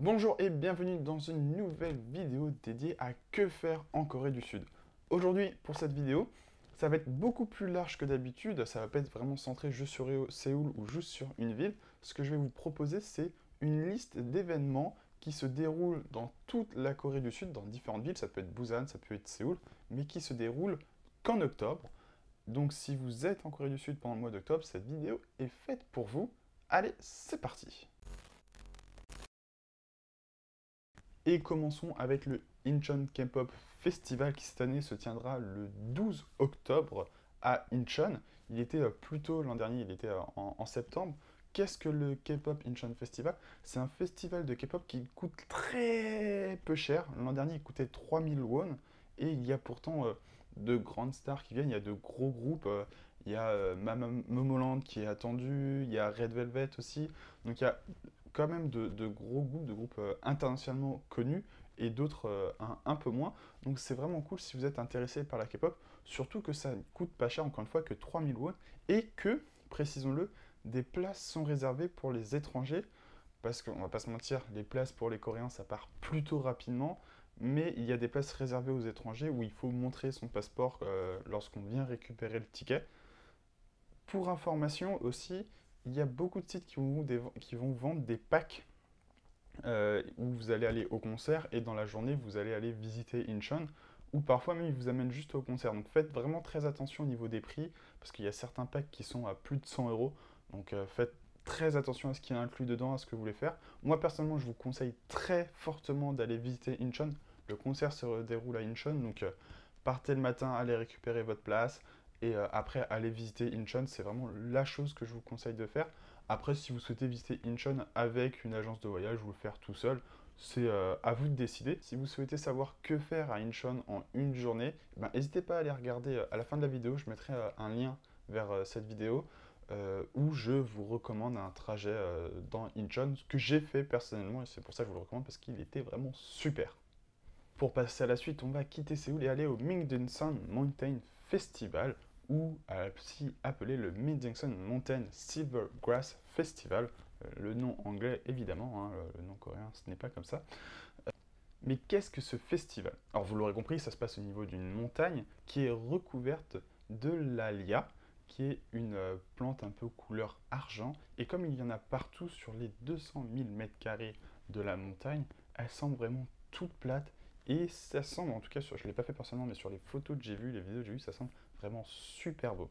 Bonjour et bienvenue dans une nouvelle vidéo dédiée à que faire en Corée du Sud. Aujourd'hui, pour cette vidéo, ça va être beaucoup plus large que d'habitude, ça va pas être vraiment centré juste sur Séoul ou juste sur une ville. Ce que je vais vous proposer, c'est une liste d'événements qui se déroulent dans toute la Corée du Sud, dans différentes villes, ça peut être Busan, ça peut être Séoul, mais qui se déroulent qu'en octobre. Donc si vous êtes en Corée du Sud pendant le mois d'octobre, cette vidéo est faite pour vous. Allez, c'est parti! Et commençons avec le Incheon K-pop Festival qui cette année se tiendra le 12 octobre à Incheon. Il était plus tôt l'an dernier, il était en septembre. Qu'est-ce que le K-pop Incheon Festival? C'est un festival de K-pop qui coûte très peu cher. L'an dernier, il coûtait 3000 won. Et il y a pourtant de grandes stars qui viennent. Il y a de gros groupes. Il y a Momoland qui est attendu. Il y a Red Velvet aussi. Donc il y a quand même de gros groupes, de groupes internationalement connus et d'autres un peu moins. Donc c'est vraiment cool si vous êtes intéressé par la K-pop, surtout que ça ne coûte pas cher, encore une fois, que 3000 won, et que, précisons-le, des places sont réservées pour les étrangers, parce qu'on va pas se mentir, les places pour les Coréens, ça part plutôt rapidement, mais il y a des places réservées aux étrangers où il faut montrer son passeport lorsqu'on vient récupérer le ticket. Pour information aussi, il y a beaucoup de sites qui vont vendre des packs où vous allez aller au concert et dans la journée, vous allez aller visiter Incheon, ou parfois même ils vous amènent juste au concert. Donc faites vraiment très attention au niveau des prix, parce qu'il y a certains packs qui sont à plus de 100 euros. Donc faites très attention à ce qui est inclus dedans, à ce que vous voulez faire. Moi personnellement, je vous conseille très fortement d'aller visiter Incheon. Le concert se déroule à Incheon, donc partez le matin, allez récupérer votre place, et après allez visiter Incheon. C'est vraiment la chose que je vous conseille de faire. Après, si vous souhaitez visiter Incheon avec une agence de voyage ou le faire tout seul, c'est à vous de décider. Si vous souhaitez savoir que faire à Incheon en une journée, n'hésitez pas à aller regarder à la fin de la vidéo. Je mettrai un lien vers cette vidéo où je vous recommande un trajet dans Incheon, ce que j'ai fait personnellement, et c'est pour ça que je vous le recommande parce qu'il était vraiment super. Pour passer à la suite, on va quitter Séoul et aller au Mingdeungsan Mountain Festival, ou aussi appelé le Mingdeungsan Mountain Silvergrass Festival. Le nom anglais, évidemment, hein, le nom coréen, ce n'est pas comme ça. Mais qu'est-ce que ce festival? Alors vous l'aurez compris, ça se passe au niveau d'une montagne qui est recouverte de l'alia, qui est une plante un peu couleur argent. Et comme il y en a partout sur les 200 000 mètres carrés de la montagne, elle semble vraiment toute plate. Et ça semble, en tout cas, je ne l'ai pas fait personnellement, mais sur les photos que j'ai vues, les vidéos que j'ai vues, ça semble vraiment super beau.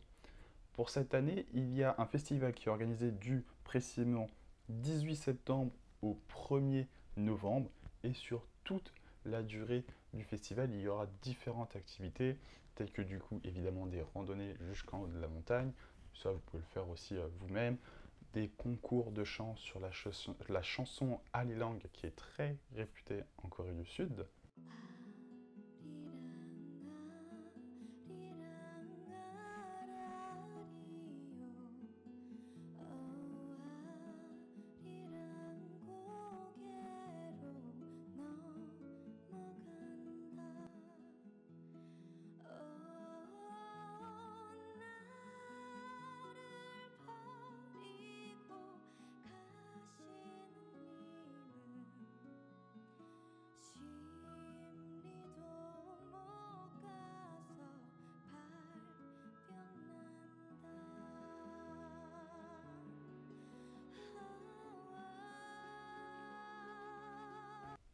Pour cette année, il y a un festival qui est organisé du précisément 18 septembre au 1er novembre. Et sur toute la durée du festival, il y aura différentes activités, telles que du coup, évidemment, des randonnées jusqu'en haut de la montagne. Ça, vous pouvez le faire aussi vous-même. Des concours de chant sur la chanson Hallelujah, qui est très réputée en Corée du Sud.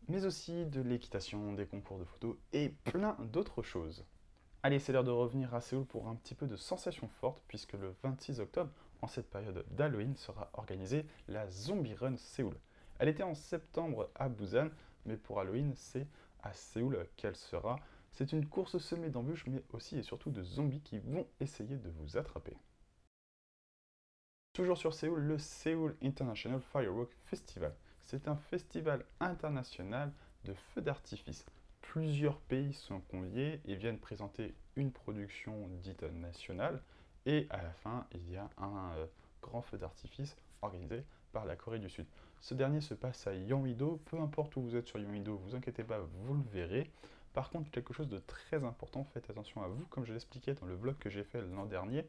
Mais aussi de l'équitation, des concours de photos et plein d'autres choses. Allez, c'est l'heure de revenir à Séoul pour un petit peu de sensations fortes, puisque le 26 octobre, en cette période d'Halloween, sera organisée la Zombie Run Séoul. Elle était en septembre à Busan, mais pour Halloween, c'est à Séoul qu'elle sera. C'est une course semée d'embûches, mais aussi et surtout de zombies qui vont essayer de vous attraper. Toujours sur Séoul, le Seoul International Firework Festival. C'est un festival international de feux d'artifice. Plusieurs pays sont conviés et viennent présenter une production dite nationale. Et à la fin, il y a un grand feu d'artifice organisé par la Corée du Sud. Ce dernier se passe à Yeonggi-do. Peu importe où vous êtes sur Yeonggi-do, vous inquiétez pas, vous le verrez. Par contre, quelque chose de très important, faites attention à vous, comme je l'expliquais dans le vlog que j'ai fait l'an dernier,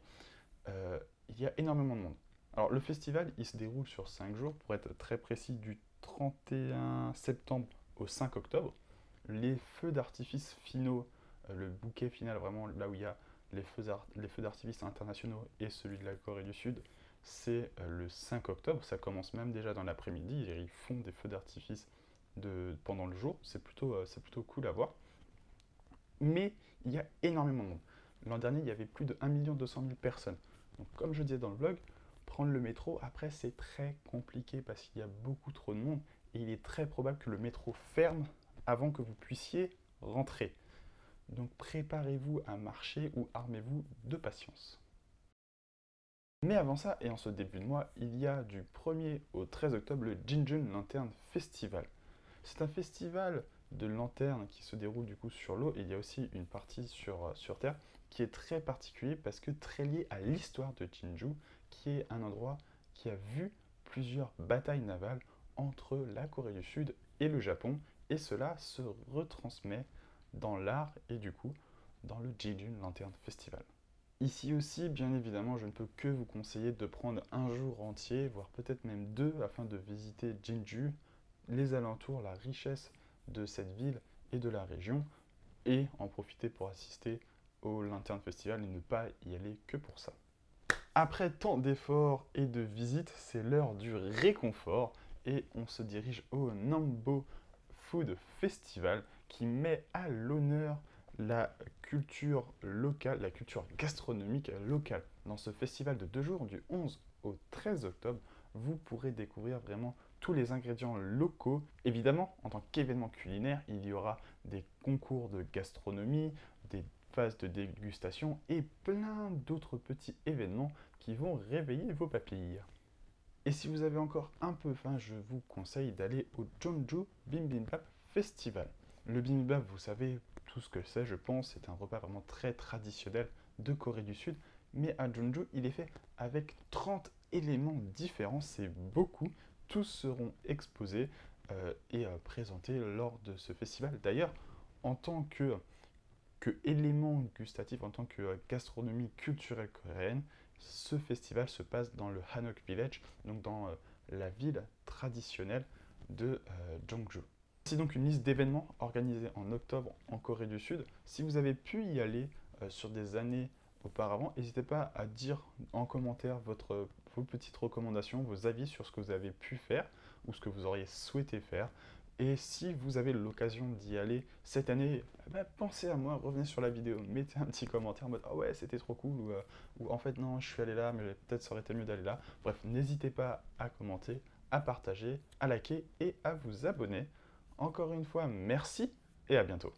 il y a énormément de monde. Alors le festival, il se déroule sur 5 jours, pour être très précis, du 31 septembre au 5 octobre. Les feux d'artifice finaux, le bouquet final, vraiment là où il y a les feux d'artifice internationaux et celui de la Corée du Sud, c'est le 5 octobre. Ça commence même déjà dans l'après-midi. Ils font des feux d'artifice pendant le jour. C'est plutôt cool à voir. Mais il y a énormément de monde. L'an dernier, il y avait plus de 1 200 000 personnes. Donc, comme je disais dans le vlog, prendre le métro, après, c'est très compliqué parce qu'il y a beaucoup trop de monde et il est très probable que le métro ferme avant que vous puissiez rentrer. Donc, préparez-vous à marcher ou armez-vous de patience. Mais avant ça, et en ce début de mois, il y a du 1er au 13 octobre le Jinjun Lantern Festival. C'est un festival de lanternes qui se déroule du coup sur l'eau et il y a aussi une partie sur Terre qui est très particulier parce que très lié à l'histoire de Jinju, qui est un endroit qui a vu plusieurs batailles navales entre la Corée du Sud et le Japon et cela se retransmet dans l'art et du coup dans le Jinjun Lantern Festival. Ici aussi, bien évidemment, je ne peux que vous conseiller de prendre un jour entier, voire peut-être même deux, afin de visiter Jinju, les alentours, la richesse de cette ville et de la région, et en profiter pour assister au Lantern Festival et ne pas y aller que pour ça. Après tant d'efforts et de visites, c'est l'heure du réconfort et on se dirige au Nambo Food Festival qui met à l'honneur la culture locale, la culture gastronomique locale. Dans ce festival de 2 jours, du 11 au 13 octobre, vous pourrez découvrir vraiment tous les ingrédients locaux. Évidemment, en tant qu'événement culinaire, il y aura des concours de gastronomie, des phases de dégustation et plein d'autres petits événements qui vont réveiller vos papilles. Et si vous avez encore un peu faim, je vous conseille d'aller au Jeonju Bibimbap Festival. Le bibimbap, vous savez tout ce que c'est, je pense, c'est un repas vraiment très traditionnel de Corée du Sud, mais à Jeonju, il est fait avec 30 éléments différents, c'est beaucoup. Tous seront exposés et présentés lors de ce festival. D'ailleurs, en tant que élément gustatif, en tant que gastronomie culturelle coréenne, ce festival se passe dans le Hanok Village, donc dans la ville traditionnelle de Jeonju. C'est donc une liste d'événements organisés en octobre en Corée du Sud. Si vous avez pu y aller sur des années auparavant, n'hésitez pas à dire en commentaire vos petites recommandations, vos avis sur ce que vous avez pu faire ou ce que vous auriez souhaité faire. Et si vous avez l'occasion d'y aller cette année, bah, pensez à moi, revenez sur la vidéo, mettez un petit commentaire en mode « Ah ouais, c'était trop cool » ou en fait « Non, je suis allé là, mais peut-être ça aurait été mieux d'aller là ». Bref, n'hésitez pas à commenter, à partager, à liker et à vous abonner. Encore une fois, merci et à bientôt.